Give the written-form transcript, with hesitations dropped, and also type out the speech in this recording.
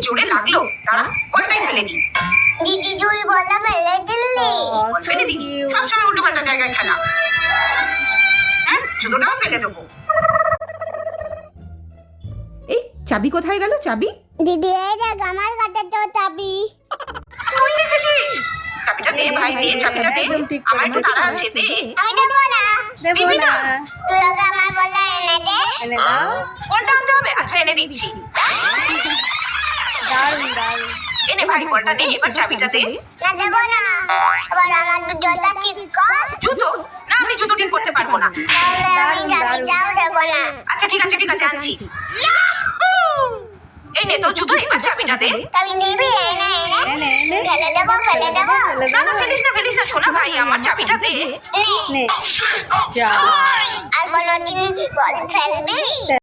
জোরে লাগলো, দাঁড়া বলটাই ফেলে দিই। দিদি তুই বলা ফেলে দিলি। বল ফেলে দিই, সবসময় উল্টো পাল্টা জায়গায় খেলা। হ্যাঁ, জুতোটাও ফেলে দেবো। এই চাবি কোথায় গেল? চাবি দিদি এই দেখ আমার কাছে তো চাবি। তুই দেখেছিস? চাবিটা দে ভাই, দে চাবিটা দে, আমার একটু তাড়া আছে, দে। আমি দেবো না। দিবি না? তুই ওকে আমার বলা এনে দে। এনে দাও। বলটা আনতে হবে? আচ্ছা এনে দিচ্ছি। দারুণ দারুণ। এনে ভাই বলটা নে, এবার চাবিটা দে। না দেবো না। আবার আমার জুতোটা ঠিক কর। জুতো? না, আমি জুতো ঠিক করতে পারবো না। তাহলে আমি চাবিটাও দেবো না। আচ্ছা ঠিক আছে আনছি। এই নে তো জুতো, এবার চাবিটা দে। চাবি নিবি? এনে এনে এনে এনে। ফেলে দেবো ফেলে দেবো। না না, ফেলিস না সোনা ভাই, আমার চাবিটা দে। নে। নে। যা। আর কোনোদিন বল ফেলবি?